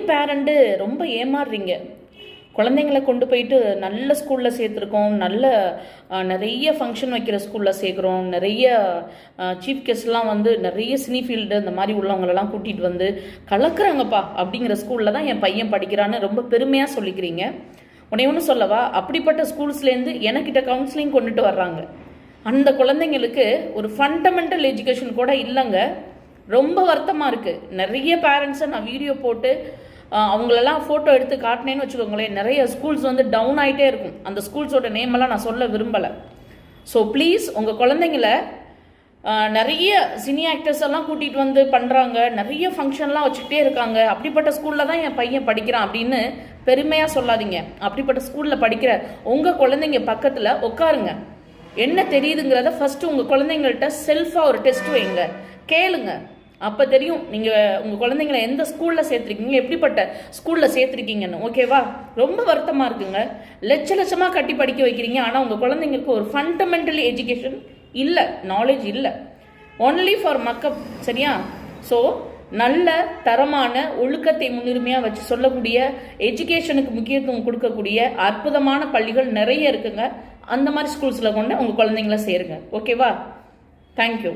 Parent ரொம்ப ஏமாறுறீங்க. குழந்தைங்களை கொண்டு போயிட்டு நல்ல ஸ்கூலில் சேர்த்துருக்கோம், நல்ல நிறைய ஃபங்க்ஷன் வைக்கிற ஸ்கூலில் சேர்க்குறோம், நிறைய சீஃப் கெஸ்ட்லாம் வந்து நிறைய சினி ஃபீல்டு இந்த மாதிரி உள்ளவங்களெல்லாம் கூட்டிகிட்டு வந்து கலக்குறாங்கப்பா அப்படிங்கிற ஸ்கூலில் தான் என் பையன் படிக்கிறான்னு ரொம்ப பெருமையாக சொல்லிக்கிறீங்க. உன்னை ஒன்று சொல்லவா, அப்படிப்பட்ட ஸ்கூல்ஸ்லேருந்து எனக்கிட்ட கவுன்சிலிங் கொண்டுட்டு வர்றாங்க. அந்த குழந்தைங்களுக்கு ஒரு ஃபண்டமெண்டல் எஜுகேஷன் கூட இல்லைங்க. ரொம்ப வருத்தமாக இருக்குது. நிறைய பேரண்ட்ஸை நான் வீடியோ போட்டு அவங்களெல்லாம் ஃபோட்டோ எடுத்து காட்டினேன்னு வச்சுக்கோங்களேன், நிறைய ஸ்கூல்ஸ் வந்து டவுன் ஆகிட்டே இருக்கும். அந்த ஸ்கூல்ஸோட நேமெல்லாம் நான் சொல்ல விரும்பலை. ஸோ ப்ளீஸ் உங்கள் குழந்தைங்கள நிறைய சினி ஆக்டர்ஸ் எல்லாம் கூட்டிகிட்டு வந்து பண்ணுறாங்க, நிறைய ஃபங்க்ஷன்லாம் வச்சுக்கிட்டே இருக்காங்க, அப்படிப்பட்ட ஸ்கூலில் தான் என் பையன் படிக்கிறான் அப்படின்னு பெருமையாக சொல்லாதீங்க. அப்படிப்பட்ட ஸ்கூலில் படிக்கிற உங்கள் குழந்தைங்க பக்கத்தில் உட்காருங்க. என்ன தெரியுதுங்கிறத ஃபஸ்ட்டு உங்கள் குழந்தைங்கள்ட்ட செல்ஃபாக ஒரு டெஸ்ட் வைங்க, கேளுங்க. அப்போ தெரியும் நீங்கள் உங்கள் குழந்தைங்களை எந்த ஸ்கூலில் சேர்த்துருக்கீங்க, எப்படிப்பட்ட ஸ்கூலில் சேர்த்துருக்கீங்கன்னு. ஓகேவா? ரொம்ப வருத்தமாக இருக்குங்க. லட்சமாக கட்டி படிக்க வைக்கிறீங்க, ஆனால் உங்கள் குழந்தைங்களுக்கு ஒரு ஃபண்டமெண்டலி எஜுகேஷன் இல்லை, நாலேஜ் இல்லை, ஒன்லி ஃபார் மக்கப். சரியா? ஸோ நல்ல தரமான ஒழுக்கத்தை முன்னுரிமையாக வச்சு சொல்லக்கூடிய, எஜுகேஷனுக்கு முக்கியத்துவம் கொடுக்கக்கூடிய அற்புதமான பள்ளிகள் நிறைய இருக்குங்க. அந்த மாதிரி ஸ்கூல்ஸில் கொண்டு உங்கள் குழந்தைங்கள சேருங்க. ஓகேவா? தேங்க்யூ.